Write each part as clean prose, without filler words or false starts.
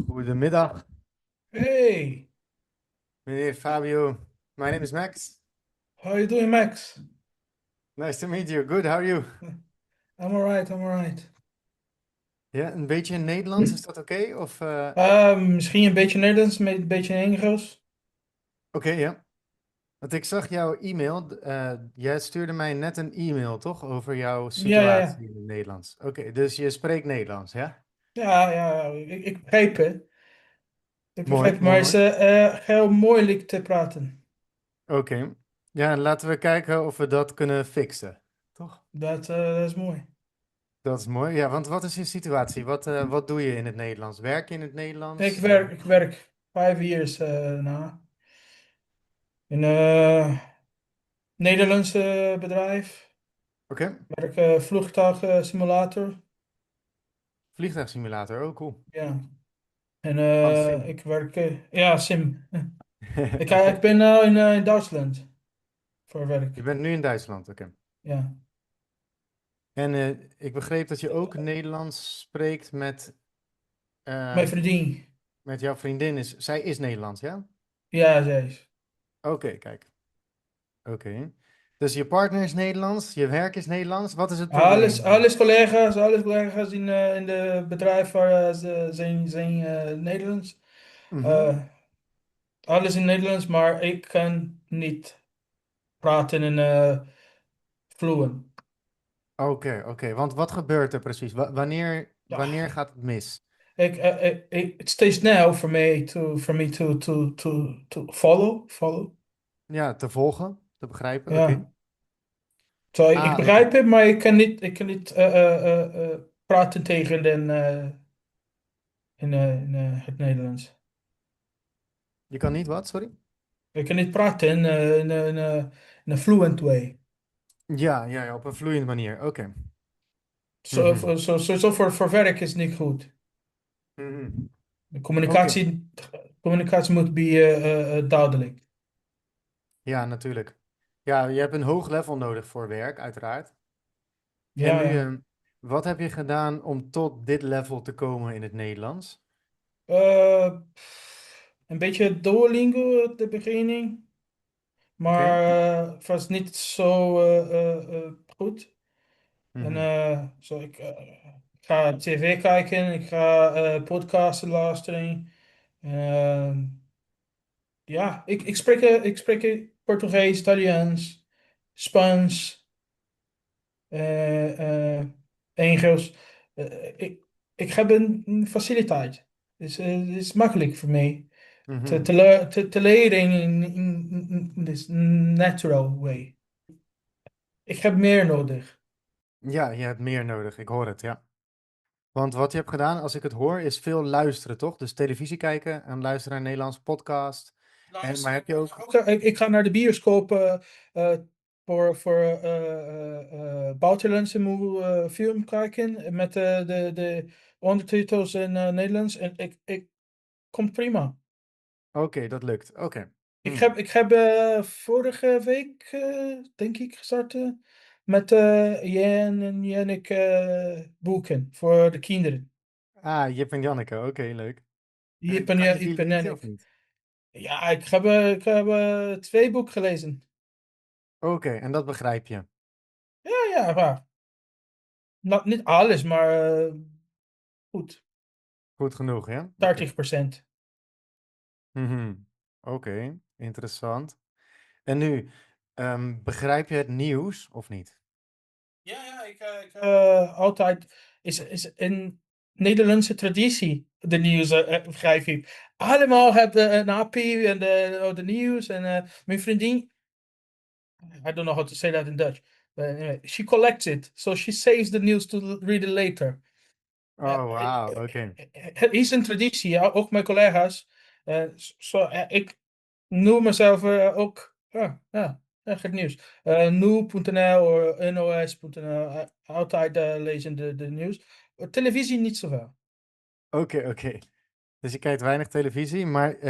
Goedemiddag, Hey, meneer Fabio. My name is Max. how you doing, Max? Nice to meet you. Good, how are you? I'm alright, I'm alright. Ja, een beetje in Nederlands, is dat oké? Misschien een beetje Nederlands, een beetje Engels. Oké, ja. Want ik zag jouw e-mail. Jij stuurde mij net een e-mail, toch? Over jouw Ja, ja, ja. situatie in het Nederlands. Oké, dus je spreekt Nederlands, ja? Ja, ja, ik begrijp het. Ik begrijp Mooi, het, mooi, maar het is mooi. heel moeilijk te praten. Oké. Ja, laten we kijken of we dat kunnen fixen. Toch? Dat is mooi. Dat is mooi. Ja, want wat is je situatie? Wat doe je in het Nederlands? Werk je in het Ik Nederlands? werk, ik werk 5 jaar in een Nederlandse bedrijf. Oké. Ik werk vliegtuigsimulator. Vliegtuigsimulator, oh cool. Ja. En Van Sim. ik werk, ja, sim. Ik Oké. ben nou in Duitsland voor Je werk. bent nu in Duitsland, oké. Ja. En ik begreep dat je ook Nederlands spreekt Mijn eh, vriendin. met jouw vriendin. Zij is Nederlands, ja? Ja, zij is. Oké, kijk. Oké. Dus je partner is Nederlands, je werk is Nederlands. Wat is het Alles, probleem? alles collega's in de bedrijf waar ze zijn Nederlands. Mhm. Eh, alles in Nederlands, maar ik kan niet praten in fluent. Oké, oké. Want wat gebeurt er precies? Ja, Wanneer gaat het mis? it stays now for me to follow. Ja, te volgen, te begrijpen, oké. Ja, zo, ik Ah, oké. begrijp het, maar ik kan niet praten tegen in het Nederlands. Je kan niet wat, sorry? Ik kan niet praten in een fluent way. Ja, ja, ja, op een vloeiende manier, oké. Mhm. Sowieso voor werk is niet goed. Mhm. De Oké. communicatie moet duidelijk. Ja, natuurlijk. Ja, je hebt een hoog level nodig voor werk, uiteraard. En Ja, nu, ja. wat heb je gedaan om tot dit level te komen in het Nederlands? Eh, een beetje Duolingo at de beginning, Oké. maar het was niet zo goed. En Mhm. ik ga tv kijken, ik ga podcasten luisteren. Eh, ja, ik spreek Portugees, Italiaans, Spaans. eh, Engels. Ik heb een faciliteit. Het is makkelijk voor mij Mhm. te leren in this natural way. Ik heb meer nodig. Ja, je hebt meer nodig, ik hoor het, ja. Want wat je hebt gedaan, als ik het hoor, is veel luisteren, toch? Dus televisie kijken en luisteren naar een Nederlandse podcast. Maar heb je ook... Ik ga naar de bioscoop eh, voor buitenlandse film kijken met de ondertitels in Nederlands. En ik komt prima. Oké, dat lukt. Oké. Ik Hmm. heb, ik heb vorige week, denk ik, gestart met Jan en Jannik boeken voor de kinderen. Ah, Jip en Janneke, oké, leuk. Jip Kan je Jip die en lezen of Jannik. niet? Ja, ik heb 2 boeken gelezen. Oké, en dat begrijp je. Ja, ja, maar niet alles, maar goed. Goed genoeg, ja? Oké. 30%. Mhm. Oké, interessant. En nu, begrijp je het nieuws of niet? Ja, ja, altijd is een Nederlandse traditie, de nieuws, begrijp ik. Allemaal hebben een appie en de nieuws. En mijn vriendin, I don't know how to say that in Dutch. But anyway, she collects it. So she saves the news to read it later. Oh, wauw, oké. Het is een traditie, ja, ook mijn collega's. Ik noem mezelf ook, het nieuws. Nu.nl of nos.nl, altijd lezen de nieuws. Televisie niet zoveel. Oké, oké. Dus je kijkt weinig televisie, maar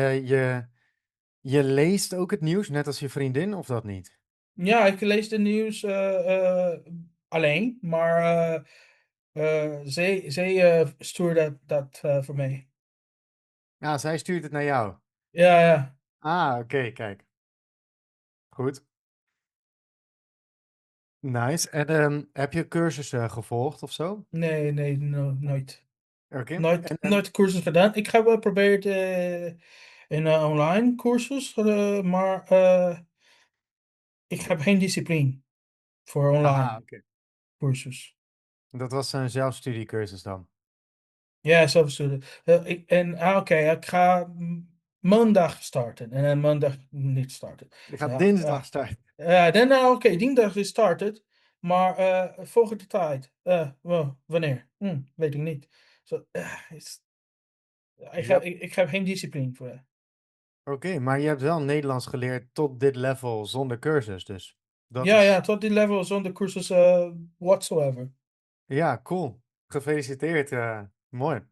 je leest ook het nieuws, net als je vriendin, of dat niet? Ja, ik lees de nieuws alleen, maar zij stuurt dat voor mij. Ja, zij stuurt het naar jou. Ja, ja. Ah, oké, kijk. Goed. Nice. En heb je cursussen gevolgd of zo? Nee, nee, nooit. Oké. Nooit, En, nooit cursus gedaan. Ik heb wel geprobeerd in online cursus, maar ik heb geen discipline voor aha, online oké. cursus. Dat was een zelfstudiecursus dan. Ja, zelfstudie. Oké, ik ga maandag starten en dan maandag niet starten. Je gaat Ja, dinsdag ja. starten. Dan, oké, dinsdag is started, maar volgende tijd. Wanneer? Weet ik niet. Zo, Ja. ik heb geen discipline voor. Oké, maar je hebt wel Nederlands geleerd tot dit level zonder cursus, dus. Dat Ja, ja, is, tot die level zonder cursus whatsoever. ja, cool. Gefeliciteerd. Mooi.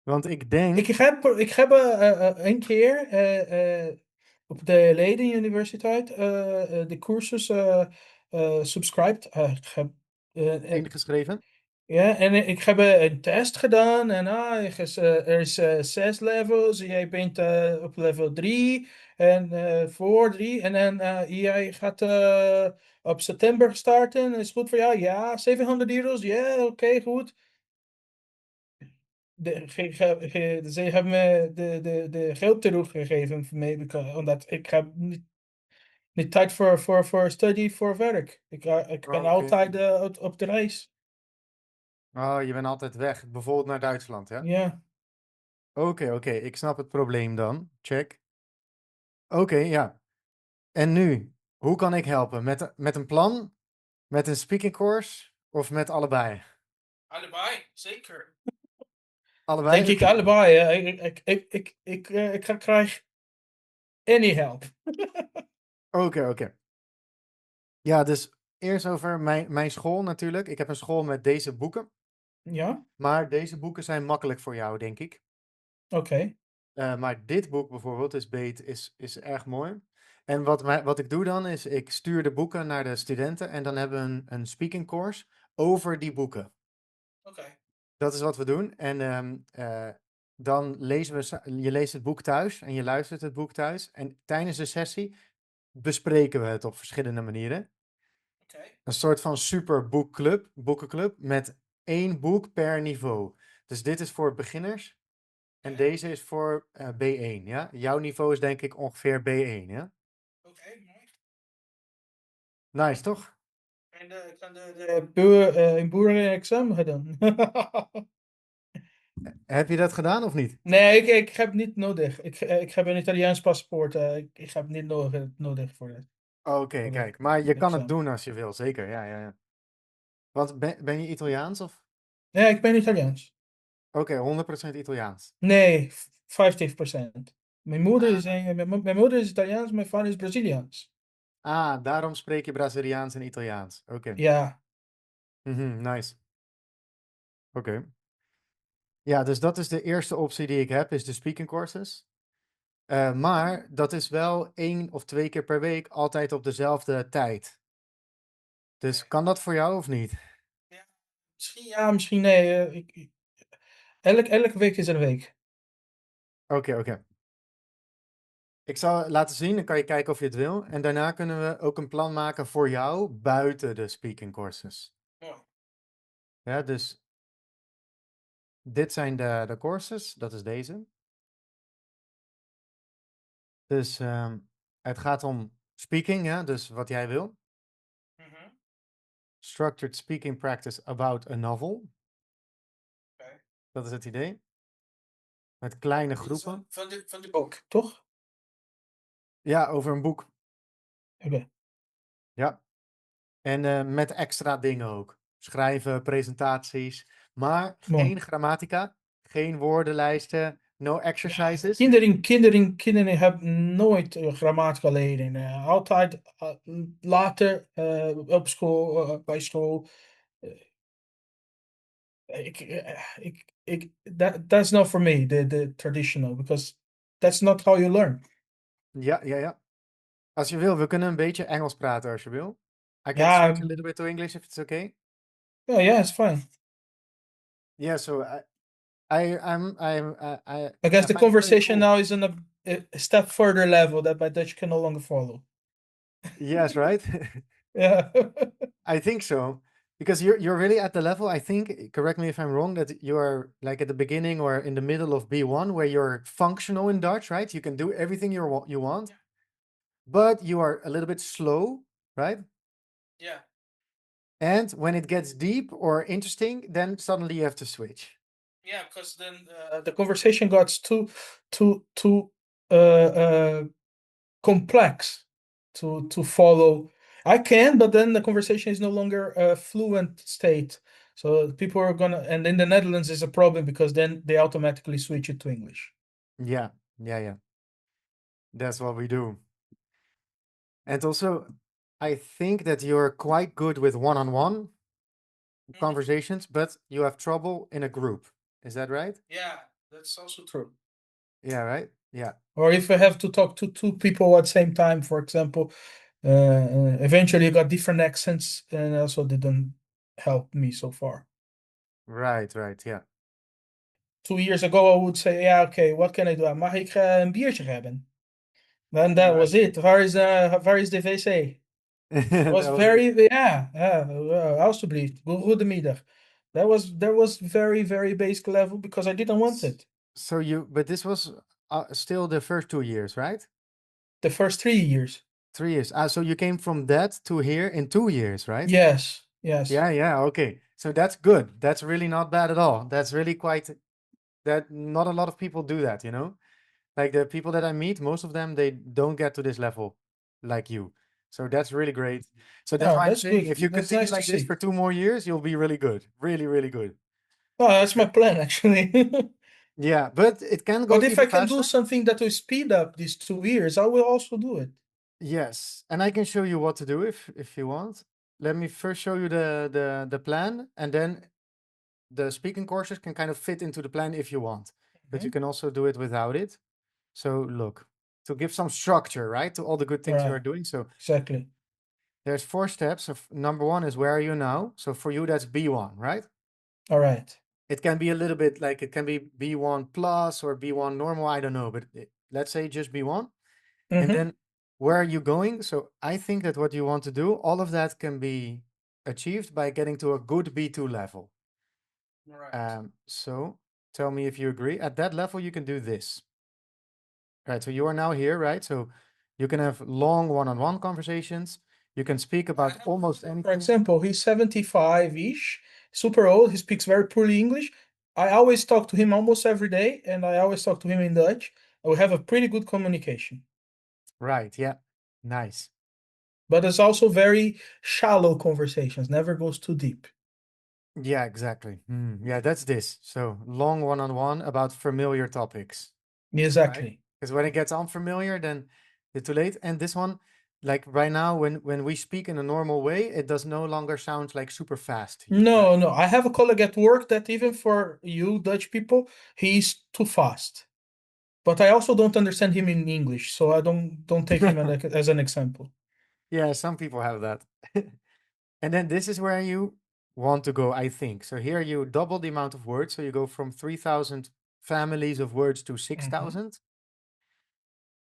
Want ik denk, Ik heb een keer op de Leiden Universiteit de cursus subscribed. ingeschreven. Ja, en ik heb een test gedaan en er is 6 levels. Jij bent op level 3 en voor 3. En dan jij gaat op september starten. Is goed voor jou? Ja, €700. Ja, oké, goed. Ze hebben me de geld teruggegeven voor mij, omdat ik heb niet tijd voor studie, voor werk. Ik ben Oké. altijd op de reis. Oh, je bent altijd weg. Bijvoorbeeld naar Duitsland, ja? Ja, Oké, oké. Ik snap het probleem dan. Check. Oké, ja. En nu? Hoe kan ik helpen? Met een plan? Met een speaking course? Of met allebei? allebei, zeker. Allebei? Denk ik Oké. allebei. Ik krijg any help. Oké, oké. Ja, dus eerst over mijn school natuurlijk. Ik heb een school met deze boeken. Ja, Maar deze boeken zijn makkelijk voor jou, denk ik. oké. Maar dit boek bijvoorbeeld is erg mooi. En wat ik doe dan is, ik stuur de boeken naar de studenten en dan hebben we een speaking course over die boeken. Oké. Dat is wat we doen. En dan lezen je leest het boek thuis en je luistert het boek thuis. En tijdens de sessie bespreken we het op verschillende manieren. Oké. Een soort van super boekenclub met één boek per niveau. Dus dit is voor beginners en Oké. deze is voor B1, ja? Jouw niveau is denk ik ongeveer B1, ja? Oké, mooi. Nice, toch? En ik kan een boerenexamen gedaan. Heb je dat gedaan of niet? Nee, ik heb niet nodig. Ik heb een Italiaans paspoort. Ik heb niet nodig Oké, voor de kijk. Maar je kan het examen. doen als je wil, zeker. Ja, ja, ja. Want ben je Italiaans of? Nee, ik ben Italiaans. Oké, 100% Italiaans. Nee, 50%. Ah, Mijn moeder is Italiaans, mijn vader is Braziliaans. daarom spreek je Braziliaans en Italiaans. Oké. Ja. Mhm, nice. Oké. Ja, dus dat is de eerste optie die ik heb, is de speaking courses. Maar dat is wel 1 of 2 keer per week, altijd op dezelfde tijd. Dus Oké. kan dat voor jou of niet? Ja, misschien ja, misschien nee. Elke week is er een week. Oké, oké. Ik zal laten zien, dan kan je kijken of je het wil. En daarna kunnen we ook een plan maken voor jou buiten de speaking courses. Ja. Ja, dus dit zijn de courses, dat is deze. Dus het gaat om speaking, ja, dus wat jij wil. Mhm. Structured speaking practice about a novel. Oké. Dat is het idee. Met kleine Dit is groepen. van de boek, toch? Ja, over een boek. Oké, Ja. En met extra dingen ook. Schrijven, presentaties. Maar mooi. geen grammatica, geen woordenlijsten, no Ja, exercises. kinderen hebben nooit grammatica leren. Altijd later op school, bij school. Eh, that's not for me, the traditional, because that's not how you learn. Ja, ja, ja. Als je wil, we kunnen een beetje Engels praten als je wil. I can Ja, switch a little bit to English if it's okay. yeah, it's fine. Yeah, so I guess I the find it really conversation cool. now is on a step further level that my Dutch can no longer follow. Yes, right? Yeah. I think so. Because you're really at the level, I think, correct me if I'm wrong, that you are like at the beginning or in the middle of B1 where you're functional in Dutch, right? You can do everything you want, but you are a little bit slow, right? Yeah. And when it gets deep or interesting, then suddenly you have to switch. Yeah, because then the conversation got too uh, uh, complex to follow. I can, but then the conversation is no longer a fluent state. So people are gonna, and in the Netherlands is a problem because then they automatically switch it to English. Yeah, yeah. That's what we do. And also, I think that you're quite good with one-on-one Mhm. conversations, but you have trouble in a group. Is that right? Yeah, that's also true. Yeah, right? Yeah. Or if I have to talk to two people at the same time, for example, eventually I got different accents and also didn't help me so far. Right, yeah. 2 years ago, I would say, yeah, okay, what can I do? Mag ik een biertje hebben? Then that Right. was it. Where is the wc? Was That was it. very, yeah, alstublieft, goedemiddag. That was very, very basic level because I didn't want S- it. So but this was still the first 2 years, right? The first 3 years. 3 years. So you came from that to here in 2 years, right? Yes, yes. Yeah, okay. So that's good. That's really not bad at all. That's really quite that not a lot of people do that, you know? Like the people that I meet, most of them they don't get to this level like you. So that's really great. So that's Oh, why I'm that's saying good. if you That's continue nice to like this see. for 2 more years, you'll be really good. Really, really good. Oh, that's my plan actually. Yeah, but it can go But if even I can do faster. something that will speed up these 2 years, I will also do it. Yes, and I can show you what to do if you want. Let me first show you the plan, and then the speaking courses can kind of fit into the plan if you want. But you Mhm. can also do it without it. So look, to give some structure, right, to all the good things you are Right, doing. So exactly. there's 4 steps. Of number one is where are you now? So for you, that's B1, right? All right. It can be a little bit like it can be B1 plus or B1 normal. I don't know, but let's say just B1. And Mm-hmm. then where are you going? So I think that what you want to do, all of that can be achieved by getting to a good B2 level. All right. So tell me if you agree. At that level, you can do this. Right. So you are now here, right? So you can have long one-on-one conversations. You can speak I about have a almost neighbor, for anything. example, he's 75-ish, super old. He speaks very poorly English. I always talk to him almost every day, and I always talk to him in Dutch. We have a pretty good communication, Right. Yeah. Nice. but it's also very shallow conversations, never goes too deep. Yeah, exactly. Yeah, that's this. So long one-on-one about familiar topics. Right? Exactly. Because when it gets unfamiliar, then it's too late. And this one, like right now, when we speak in a normal way, it does no longer sound like super fast to you, right? No, no. I have a colleague at work that even for you Dutch people, he's too fast. But I also don't understand him in English, so I don't take him as an example. Yeah, some people have that. And then this is where you want to go, I think. So here you double the amount of words. So you go from 3,000 families of words to Mhm. 6,000.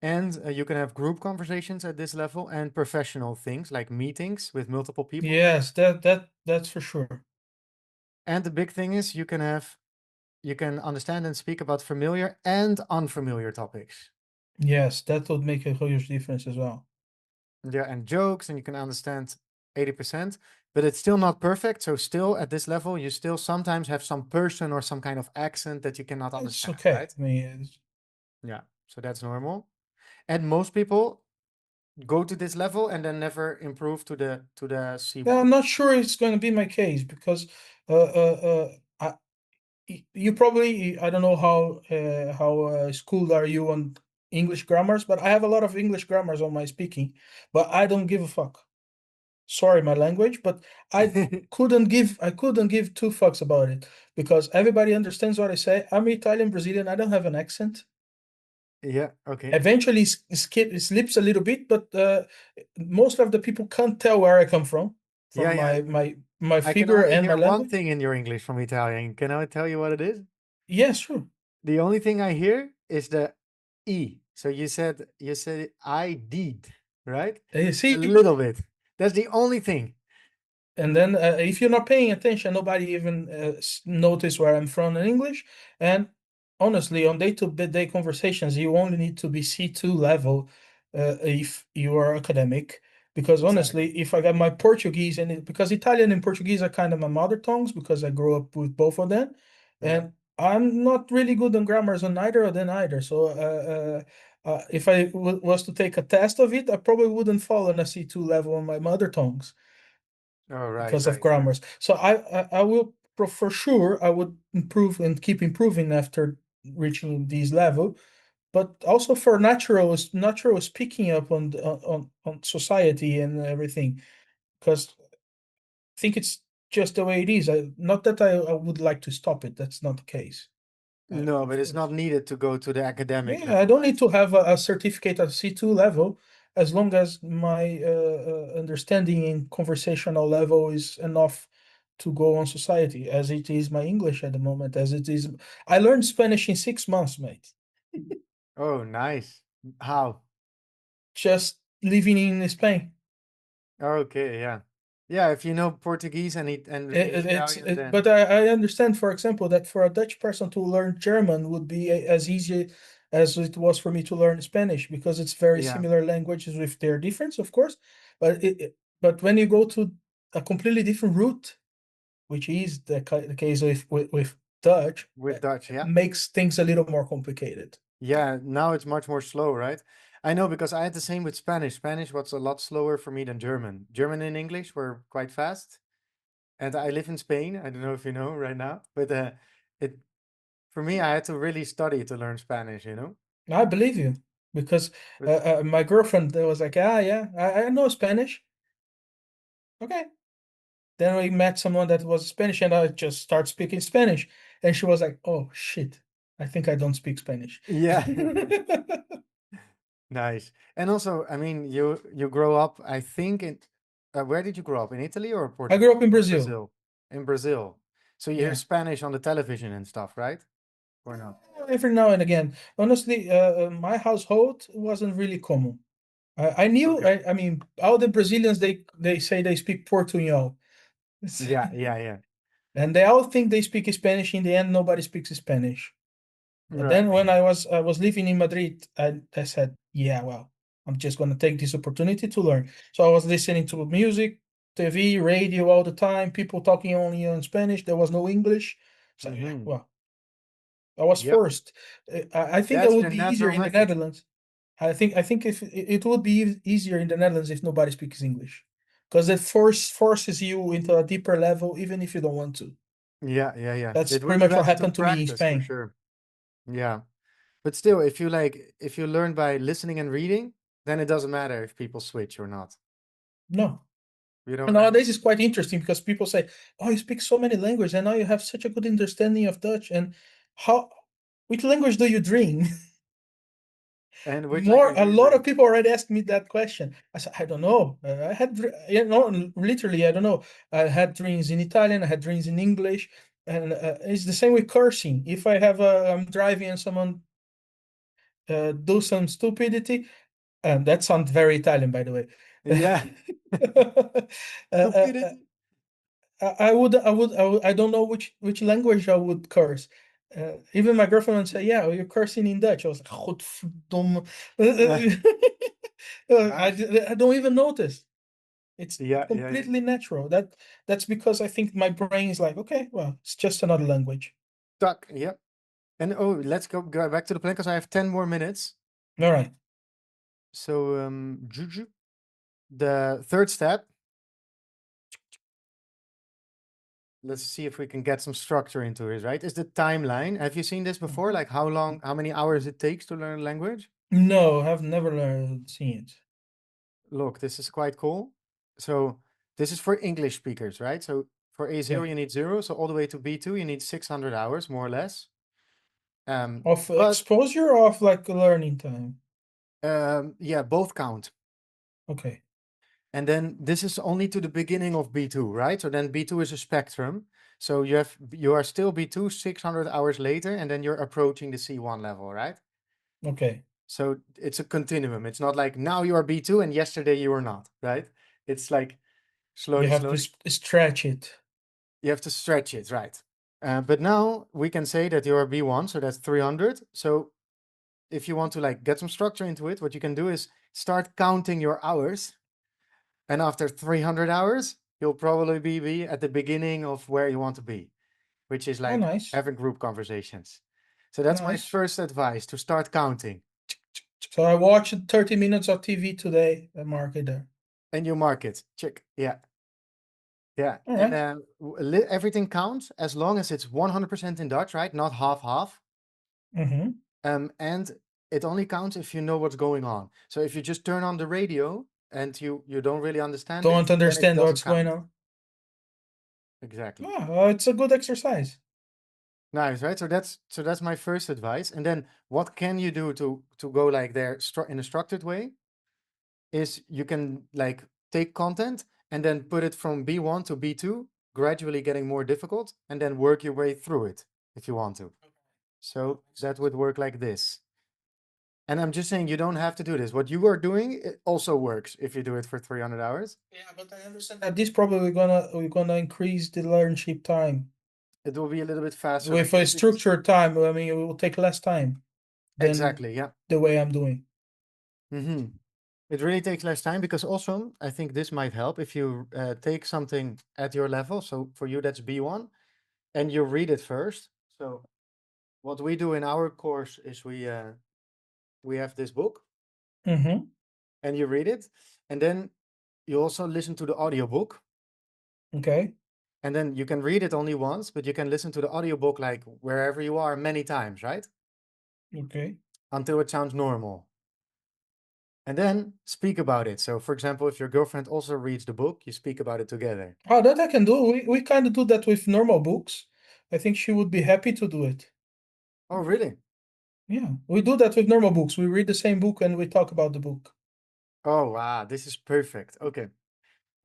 And you can have group conversations at this level and professional things like meetings with multiple people. Yes, that's for sure. And the big thing is you can understand and speak about familiar and unfamiliar topics. Yes, that would make a huge difference as well. Yeah, and jokes, and you can understand 80%, but it's still not perfect. So still at this level, you still sometimes have some person or some kind of accent that you cannot It's understand, okay. right? I mean, Yeah, so that's normal. And most people go to this level and then never improve to the yeah, C1. I'm not sure it's going to be my case because you probably, I don't know how schooled are you on English grammars, but I have a lot of English grammars on my speaking, but I don't give a fuck. Sorry, my language, but I couldn't give two fucks about it because everybody understands what I say. I'm Italian Brazilian. I don't have an accent. Yeah, okay. Eventually slips a little bit, but most of the people can't tell where I come from Yeah, my yeah. my my I can figure only and my hear one language. thing in your English from Italian. Can I tell you what it is? Yeah, sure. The only thing I hear is the E. So you said I did, right? You A see, little bit. That's the only thing. and then if you're not paying attention, nobody even notice where I'm from in English. And honestly, on day-to-day conversations, you only need to be C2 level if you are academic. Because honestly, Exactly. if I got my Portuguese because Italian and Portuguese are kind of my mother tongues because I grew up with both of them, Yeah. and I'm not really good on grammars on either of them either. So if I was to take a test of it, I probably wouldn't fall on a C2 level on my mother tongues Oh, right, because of right, right. grammars. So I will for sure I would improve and keep improving after reaching this level. But also for natural speaking up on society and everything, because I think it's just the way it is. Not that I would like to stop it. That's not the case. No, Of but it's not course. needed to go to the academic Yeah, I level, don't need right? to have a certificate at C2 level as long as my understanding in conversational level is enough to go on society, as it is my English at the moment, as it is. I learned Spanish in 6 months, mate. Oh, nice. How? Just living in Spain. Okay, yeah. Yeah, if you know Portuguese and Italian, then But I understand, for example, that for a Dutch person to learn German would be as easy as it was for me to learn Spanish because it's very yeah, similar languages with their difference, of course. But when you go to a completely different route, which is the case with Dutch, with Dutch, it yeah. makes things a little more complicated. Yeah, now it's much more slow, right? I know because I had the same with Spanish. Spanish was a lot slower for me than German. German and English were quite fast. And I live in Spain. I don't know if you know right now, but it for me, I had to really study to learn Spanish, you know? I believe you because But my girlfriend was like, ah, yeah, I know Spanish. Okay. Then we met someone that was Spanish, and I just start speaking Spanish. And she was like, "Oh shit, I think I don't speak Spanish." yeah, nice. And also, I mean, you grow up, I think in where did you grow up? In Italy or I grew Portugal up in or Brazil. Brazil? In Brazil. So you hear Yeah, Spanish on the television and stuff, right? Or not? every now and again. Honestly, my household wasn't really common. I knew. Okay. I mean, all the Brazilians they say they speak Portuñol, Yeah, yeah, yeah. and they all think they speak Spanish. In the end, nobody speaks Spanish. But Right. then when I was living in Madrid, I said, yeah, well, I'm just gonna take this opportunity to learn. So I was listening to music, TV, radio all the time, people talking only in Spanish. There was no English. So yeah, Mm-hmm. well, I was Yep. forced. I think it That's would the be easier natural in the method. Netherlands. I think if it would be easier in the Netherlands if nobody speaks English, because it forces you into a deeper level, even if you don't want to. Yeah, yeah, yeah. That's It pretty would you much what have to happened to me in practice for Spain. sure. Yeah. But still, if you learn by listening and reading, then it doesn't matter if people switch or not. No. You know And what I mean? nowadays it's quite interesting because people say, "Oh, you speak so many languages, and now you have such a good understanding of Dutch." And how, which language do you dream? And which language A do you lot of dream? people already asked me that question. I said, I don't know. I had, literally, I don't know. I had dreams in Italian. I had dreams in English, and it's the same with cursing. If I have I'm driving and someone do some stupidity, that sounds very Italian, by the way. Yeah. uh, Stupidity. I don't know which language I would curse. Even my girlfriend would say, "Yeah, you're cursing in Dutch." I was like, "Godverdomme." Nice. I don't even notice. It's Yeah, yeah, yeah. completely natural. That's because I think my brain is like, okay, well, it's just another language. Stuck. Yep. And oh, let's go back to the plan because I have 10 more minutes. All right. So, Juju, the third step, let's see if we can get some structure into it, right? Is the timeline. Have you seen this before? Like how long, how many hours it takes to learn a language? No, I've never learned seen it. Look, this is quite cool. So this is for English speakers, right? So for A0 Yeah. you need 0, so all the way to B2 you need 600 hours more or less. Of But exposure or of like learning time. yeah, both count. Okay. And then this is only to the beginning of B2, right? So then B2 is a spectrum. So you are still B2 600 hours later, and then you're approaching the C1 level, right? Okay. So it's a continuum. It's not like now you are B2 and yesterday you were not, right? It's like You slowly, have to slowly. stretch it. You have to stretch it, right? But now we can say that you are B1, so that's 300. So if you want to like get some structure into it, what you can do is start counting your hours. And after 300 hours, you'll probably be at the beginning of where you want to be, which is Oh, like nice. having group conversations. So that's my Nice. first advice, to start counting. So I watched 30 minutes of TV today. I mark it there. And you mark it. Check. Yeah. Yeah. All And right. everything counts as long as it's 100% in Dutch, right? Not half half. Mm-hmm. And it only counts if you know what's going on. So if you just turn on the radio and you don't really understand it, Don't then it understand doesn't what's going count. on. Exactly. Yeah, it's a good exercise. Nice, right? So that's my first advice. And then what can you do to go like there in a structured way is you can like take content and then put it from B1 to B2, gradually getting more difficult, and then work your way through it if you want to. So that would work like this. And I'm just saying you don't have to do this. What you are doing, it also works if you do it for 300 hours. Yeah, but I understand that this probably we're gonna increase the learnership time It will be a little bit faster with like a this because structured time. I mean, it will take less time than exactly, yeah. the way I'm doing. It really takes less time because also I think this might help if you take something at your level. So for you, that's B1, and you read it first. So what we do in our course is we have this book Mm-hmm. and you read it, and then you also listen to the audiobook, Okay. and then you can read it only once, but you can listen to the audiobook like wherever you are many times, right? Okay. Until it sounds normal. And then speak about it. So for example, if your girlfriend also reads the book, you speak about it together. Oh, that I can do. We kind of do that with normal books. I think she would be happy to do it. Oh, really? Yeah, we do that with normal books. We read the same book and we talk about the book. Oh, wow, this is perfect. Okay.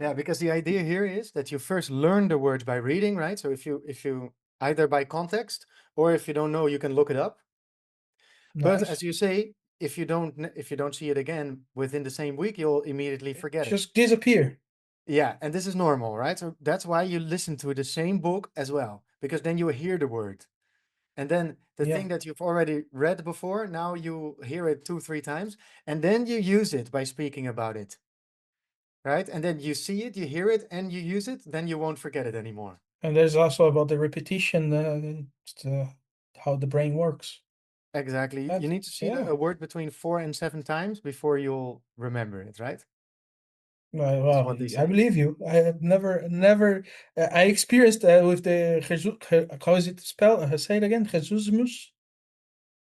Yeah, because the idea here is that you first learn the words by reading, right? So if you either by context or if you don't know, you can look it up. But Nice. as you say, if you don't see it again within the same week, you'll immediately It forget it. just disappear. Yeah, and this is normal, right? So that's why you listen to the same book as well, because then you hear the word. And then the Yeah. thing that you've already read before, now you hear it 2, 3 times, and then you use it by speaking about it, right? And then you see it, you hear it, and you use it, then you won't forget it anymore. And there's also about the repetition, how the brain works. Exactly. You need to see Yeah. a word between 4 and 7 times before you'll remember it, right? Is Well, what they I say. believe you. I have never. I experienced with the how is it spelled? Say it again. Jesusmus.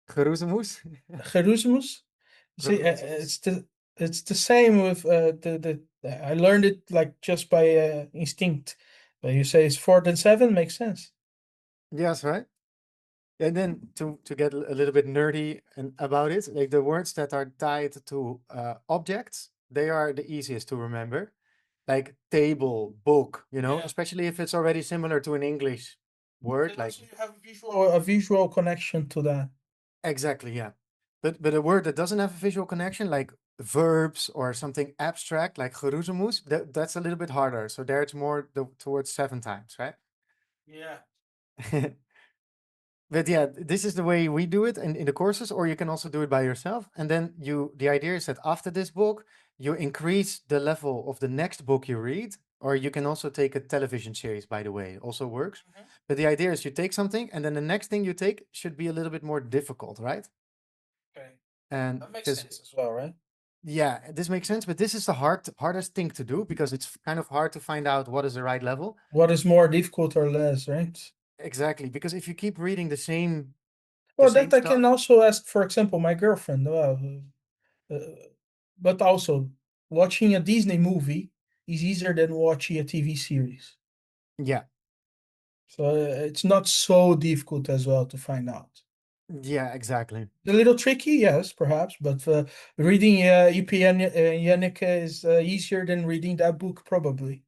Geroezemoes? Jerusalem. See, Geroezemoes. it's the same with the. I learned it like just by instinct. But you say it's 4 than 7 makes sense. Yes, right? And then to get a little bit nerdy and about it, like the words that are tied to objects, they are the easiest to remember. Like table, book, Yeah. especially if it's already similar to an English word, And like also you have a visual connection to that. exactly, yeah. But a word that doesn't have a visual connection, like verbs or something abstract, like geroezemoes, that's a little bit harder. So there it's more towards 7 times, right? Yeah. But yeah, this is the way we do it in the courses, or you can also do it by yourself. And then the idea is that after this book, you increase the level of the next book you read, or you can also take a television series, by the way, it also works. Mhm. But the idea is you take something, and then the next thing you take should be a little bit more difficult, right? Okay. And That makes because sense as well, right? yeah, this makes sense, but this is the hardest thing to do because it's kind of hard to find out what is the right level. What is more difficult or less, right? Exactly, because if you keep reading the Well, same that I can stuff, also ask, for example, my girlfriend. Well, uh, but also watching a Disney movie is easier than watching a TV series. yeah, So it's not so difficult as well to find out. yeah, exactly. A little tricky, yes, perhaps, but reading EP Yannick is easier than reading that book, probably.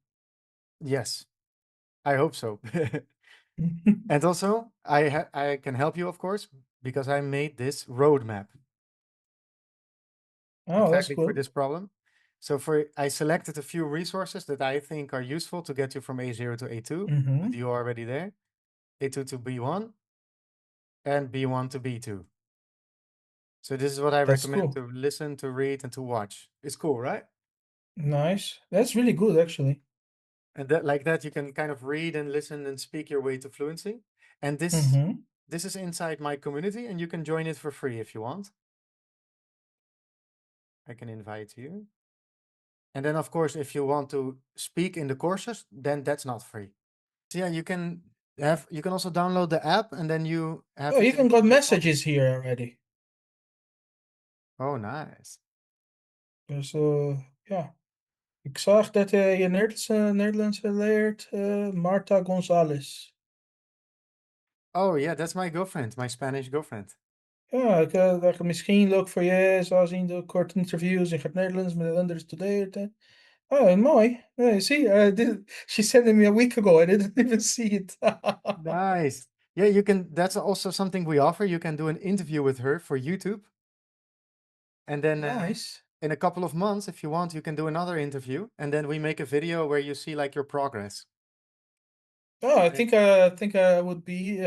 Yes, I hope so. And also, I can help you, of course, because I made this roadmap Oh, that's exactly for cool. this problem. So I selected a few resources that I think are useful to get you from A0 to A2, but Mm-hmm. you're already there. A2 to B1 and B1 to B2. So this is what I That's recommend cool. to listen, to read, and to watch. It's cool, right? Nice. That's really good, actually. And that like that you can kind of read and listen and speak your way to fluency. And Mm-hmm. this is inside my community and you can join it for free if you want. I can invite you. And then of course if you want to speak in the courses, then that's not free. So yeah, you can also download the app and then you have Oh, it even got in your phone. messages here already. Oh, nice. Dus ja, ik zag dat je Nederlands leert, Marta Gonzalez. Oh yeah, that's my girlfriend, my Spanish girlfriend. Ja, ik dacht misschien leuk voor je, zoals in de korte interviews in het Nederlands met anderen studeert. Oh, mooi. See, she sent it me a week ago. I didn't even see it. Nice. Yeah, you can. That's also something we offer. You can do an interview with her for YouTube, and then Nice. in a couple of months, if you want, you can do another interview, and then we make a video where you see like your progress. Oh, And I think I would be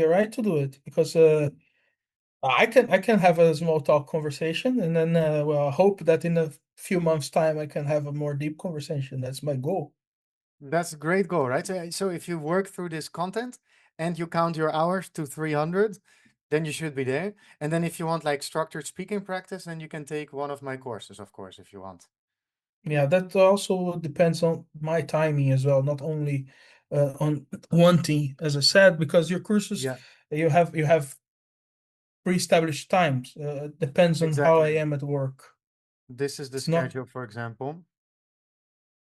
right to do it because I can have a small talk conversation and then well, I hope that in a few months' time I can have a more deep conversation. That's my goal. that's a great goal, right? So if you work through this content and you count your hours to 300, then you should be there. And then if you want like structured speaking practice, then you can take one of my courses, of course, if you want. Yeah, that also depends on my timing as well, not only on wanting, as I said, because your courses Yeah, you have pre-established times. Depends on how I exactly. am at work. This is the It's not. schedule, for example.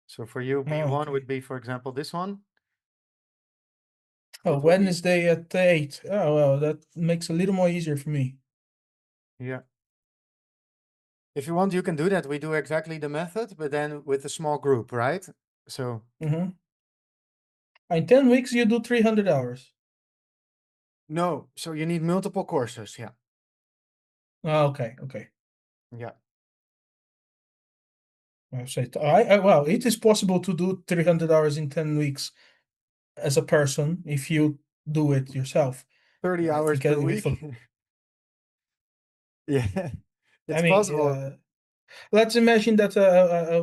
So for you, Oh, B1 would okay. be, for example, this one. Oh, It will be, Wednesday at 8. Oh, well, that makes it a little more easier for me. yeah. If you want, you can do that. We do exactly the method, but then with a small group, right? So Mm-hmm. In 10 weeks, you do 300 hours. no, so you need multiple courses. Yeah, Oh, okay, okay. yeah, I say, well, it is possible to do 300 hours in 10 weeks as a person if you do it yourself. 30 I hours think per if, week. Yeah, I it's mean, possible. let's imagine that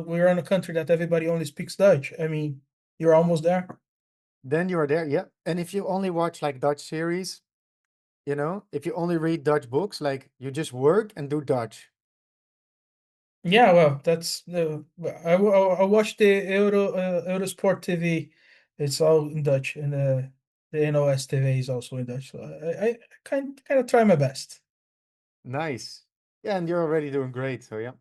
we're in a country that everybody only speaks Dutch. I mean, you're almost there. Then you are there. Yeah, and if you only watch like Dutch series, if you only read Dutch books, like you just work and do Dutch. Yeah, well, that's I watched the Eurosport TV. It's all in Dutch, and the NOS TV is also in Dutch. So I kind of try my best. Nice. Yeah, and you're already doing great. So yeah,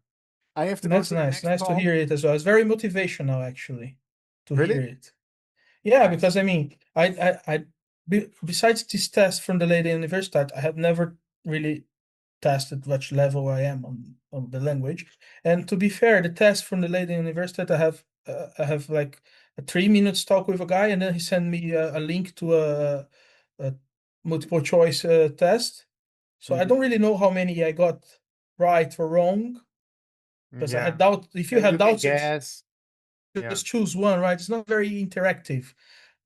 I have to go That's to the nice. next Nice to call. hear it as well. It's very motivational, actually, to hear Really? it. Yeah, Nice. because I mean, besides this test from the Lady Universiteit, I have never really tested which level I am on the language. And to be fair, the test from the Lady Universiteit, I have like a 3 minutes talk with a guy, and then he sent me a link to a multiple choice test. So I don't Hmm. really know how many I got right or wrong because I Yeah. had doubt. If you Yeah, had you can doubts, guess. Yeah. just choose one, right? It's not very interactive.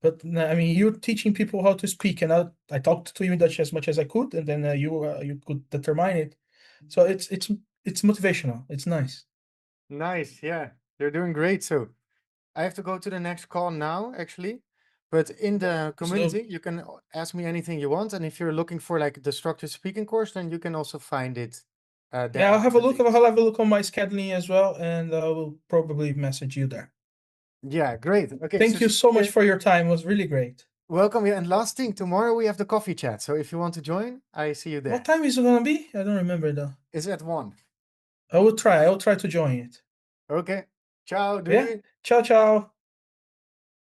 But I mean, you're teaching people how to speak, and I talked to you in Dutch as much as I could, and then you could determine it. So it's motivational. It's nice. Nice. Yeah. You're doing great. So I have to go to the next call now, actually. But in the So community, you can ask me anything you want. And if you're looking for like the structured speaking course, then you can also find it there yeah, I'll under have a the look. links. I'll have a look on my scheduling as well, and I will probably message you there. Yeah, great. Okay, so Thank you see so you much there. for your time. It was really great. Welcome. Yeah, and last thing, tomorrow we have the coffee chat. So if you want to join, I see you What there. time is it gonna be? I don't remember though. It's at 1. I will try. I will try to join it. Okay. Ciao. Yeah. Doei. Ciao, ciao.